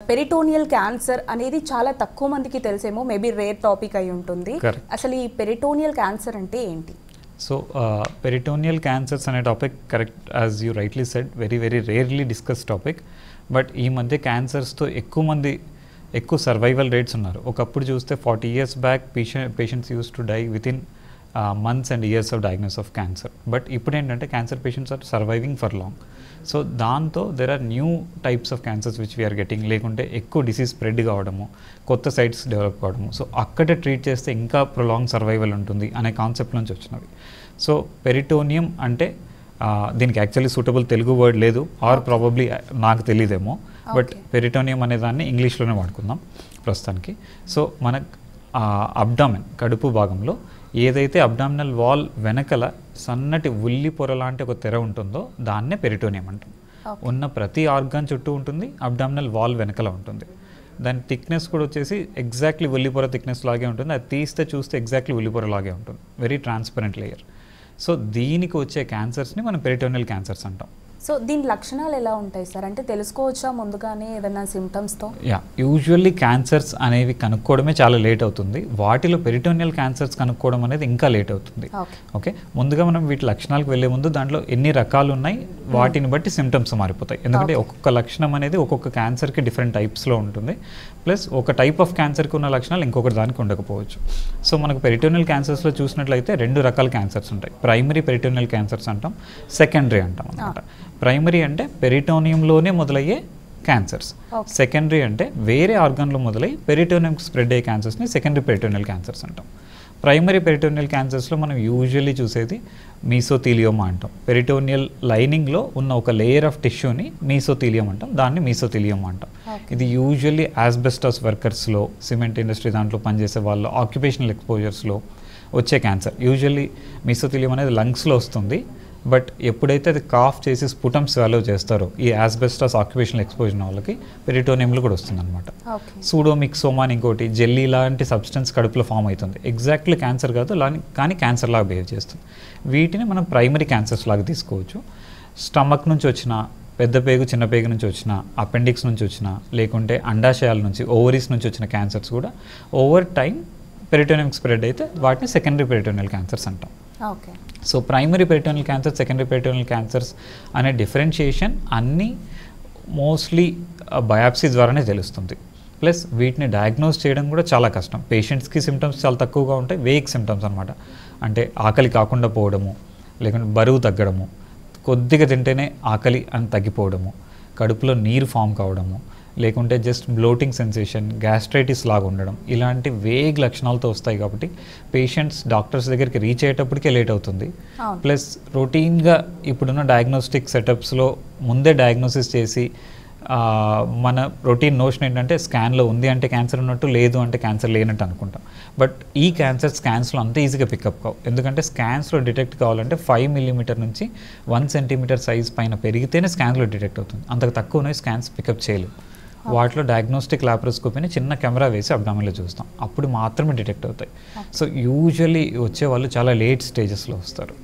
Peritoneal cancer అనేది చాలా తక్కువ మందికి తెలిసేమో, మేబీ రేర్ టాపిక్ అయి ఉంటుంది. అసలు ఈ పెరిటోనియల్ క్యాన్సర్ అంటే ఏంటి? సో పెరిటోనియల్ క్యాన్సర్స్ అనే topic correct, as you rightly said, very very rarely discuss topic. But ఈ మధ్య క్యాన్సర్స్తో ఎక్కువ సర్వైవల్ రేట్స్ ఉన్నారు. ఒకప్పుడు చూస్తే 40 years back patients use to die within months and years of diagnose of cancer. But ఇప్పుడు ఏంటంటే cancer patients are surviving for long. So దాంతో there are new types of cancers which we are getting, లేకుంటే ఎక్కువ disease spread కావడము, కొత్త sites develop కావడము. So అక్కడే treat చేస్తే ఇంకా ప్రొలాంగ్ సర్వైవల్ ఉంటుంది అనే కాన్సెప్ట్ నుంచి వచ్చినవి. సో పెరిటోనియం అంటే దీనికి యాక్చువల్లీ సూటబుల్ తెలుగు వర్డ్ లేదు, ఆర్ ప్రాబబ్లీ నాకు తెలియదేమో. బట్ పెరిటోనియం అనే దాన్ని ఇంగ్లీష్లోనే వాడుకుందాం ప్రస్తుతానికి. సో మన అబ్డామెన్, కడుపు భాగంలో ఏదైతే అబ్డామినల్ వాల్ వెనకల సన్నటి ఉల్లి పొర లాంటి ఒక తెర ఉంటుందో దాన్నే పెరిటోనియం అంటాం. ఉన్న ప్రతి ఆర్గాన్ చుట్టూ ఉంటుంది, అబ్డామినల్ వాల్ వెనకల ఉంటుంది. దాని థిక్నెస్ కూడా వచ్చేసి ఎగ్జాక్ట్లీ ఉల్లిపొర థిక్నెస్ లాగే ఉంటుంది. అది తీస్తే చూస్తే ఎగ్జాక్ట్లీ ఉల్లిపొర లాగే ఉంటుంది, వెరీ ట్రాన్స్పరెంట్ లేయర్. సో దీనికి వచ్చే క్యాన్సర్స్ని మనం పెరిటోనియల్ క్యాన్సర్స్ అంటాం. సో దీని లక్షణాలు ఎలా ఉంటాయి సార్? అంటే తెలుసుకోవచ్చా ముందుగానే ఏదైనా సిమ్టమ్స్తో? యూజువల్లీ క్యాన్సర్స్ అనేవి కనుక్కోవడమే చాలా లేట్ అవుతుంది. వాటిలో పెరిటోనియల్ క్యాన్సర్స్ కనుక్కోవడం అనేది ఇంకా లేట్ అవుతుంది. ఓకే, ముందుగా మనం వీటి లక్షణాలకు వెళ్ళే ముందు దాంట్లో ఎన్ని రకాలు ఉన్నాయి వాటిని బట్టి సిమ్టమ్స్ మారిపోతాయి. ఎందుకంటే ఒక్కొక్క లక్షణం అనేది ఒక్కొక్క క్యాన్సర్కి డిఫరెంట్ టైప్స్లో ఉంటుంది. ప్లస్ ఒక టైప్ ఆఫ్ క్యాన్సర్కి ఉన్న లక్షణాలు ఇంకొకటి దానికి ఉండకపోవచ్చు. సో మనకు పెరిటోనియల్ క్యాన్సర్స్లో చూసినట్లయితే 2 రకాల క్యాన్సర్స్ ఉంటాయి. ప్రైమరీ పెరిటోనియల్ క్యాన్సర్స్ అంటాం, సెకండరీ అంటాం అన్నమాట. ప్రైమరీ అంటే పెరిటోనియంలోనే మొదలయ్యే క్యాన్సర్స్. సెకండరీ అంటే వేరే ఆర్గాన్లో మొదలై పెరిటోనియంకి స్ప్రెడ్ అయ్యే క్యాన్సర్స్ని సెకండరీ పెరిటోనియల్ క్యాన్సర్స్ అంటాం. ప్రైమరీ పెరిటోనియల్ క్యాన్సర్స్లో మనం యూజువల్లీ చూసేది మీసోథీలియోమా అంటాం. పెరిటోనియల్ లైనింగ్లో ఉన్న ఒక లేయర్ ఆఫ్ టిష్యూని మీసోథీలియం అంటాం, దాన్ని మీసోథీలియోమా అంటాం. ఇది యూజువల్లీ యాస్బెస్టాస్ వర్కర్స్లో, సిమెంట్ ఇండస్ట్రీ దాంట్లో పనిచేసే వాళ్ళు, ఆక్యుపేషనల్ ఎక్స్పోజర్స్లో వచ్చే క్యాన్సర్. యూజువల్లీ మీసోథీలియం అనేది లంగ్స్లో వస్తుంది. బట్ ఎప్పుడైతే అది కాఫ్ చేసి స్పుటమ్ స్వాలో చేస్తారో ఈ యాస్బెస్టాస్ ఆక్యుపేషనల్ ఎక్స్పోజర్ వాళ్ళకి పెరిటోనియంలో కూడా వస్తుంది అనమాట. సూడోమిక్సోమా అని ఇంకోటి జెల్లీ లాంటి సబ్స్టెన్స్ కడుపులో ఫామ్ అవుతుంది. ఎగ్జాక్ట్లీ క్యాన్సర్ కాదు, కానీ క్యాన్సర్ లాగా బిహేవ్ చేస్తుంది. వీటిని మనం ప్రైమరీ క్యాన్సర్స్ లాగా తీసుకోవచ్చు. స్టమక్ నుంచి వచ్చిన, పెద్ద పేగు చిన్న పేగు నుంచి వచ్చిన, అపెండిక్స్ నుంచి వచ్చిన, లేకుంటే అండాశయాల నుంచి, ఓవరీస్ నుంచి వచ్చిన క్యాన్సర్స్ కూడా ఓవర్ టైం పెరిటోనియం స్ప్రెడ్ అయితే వాటిని సెకండరీ పెరిటోనియల్ క్యాన్సర్స్ అంటాం. So primary peritoneal cancer, secondary peritoneal cancers అనే డిఫరెన్షియేషన్ అన్నీ మోస్ట్లీ బయాప్సీ ద్వారానే తెలుస్తుంది. ప్లస్ వీటిని డయాగ్నోస్ చేయడం కూడా చాలా కష్టం. పేషెంట్స్కి సిమ్టమ్స్ చాలా తక్కువగా ఉంటాయి, వేగ్ సిమ్టమ్స్ అనమాట. అంటే ఆకలి కాకుండా పోవడము, లేకుంటే బరువు తగ్గడము, కొద్దిగా తింటేనే ఆకలి అని తగ్గిపోవడము, కడుపులో నీరు ఫామ్ కావడము, లేకుంటే జస్ట్ బ్లోటింగ్ సెన్సేషన్, గ్యాస్ట్రైటిస్ లాగా ఉండడం, ఇలాంటి వేగ్ లక్షణాలతో వస్తాయి. కాబట్టి పేషెంట్స్ డాక్టర్స్ దగ్గరికి రీచ్ అయ్యేటప్పటికే లేట్ అవుతుంది. ప్లస్ రొటీన్గా ఇప్పుడున్న డయాగ్నోస్టిక్ సెటప్స్లో ముందే డయాగ్నోసిస్ చేసి మన రొటీన్ నోషన్ ఏంటంటే స్కాన్లో ఉంది అంటే క్యాన్సర్ ఉన్నట్టు, లేదు అంటే క్యాన్సర్ లేనట్టు అనుకుంటాం. బట్ ఈ క్యాన్సర్ స్కాన్స్లో అంత ఈజీగా పికప్ కావు. ఎందుకంటే స్కాన్స్లో డిటెక్ట్ కావాలంటే 5 mm నుంచి 1 cm సైజ్ పైన పెరిగితేనే స్కాన్స్లో డిటెక్ట్ అవుతుంది. అంతకు తక్కువనే స్కాన్స్ పికప్ చేయలేవు. వాటిలో డయాగ్నోస్టిక్ లాప్రోస్కోపీని చిన్న కెమెరా వేసి అబ్డామిన్లో చూస్తాం, అప్పుడు మాత్రమే డిటెక్ట్ అవుతాయి. సో యూజువల్లీ వచ్చే వాళ్ళు చాలా లేట్ స్టేజెస్లో వస్తారు.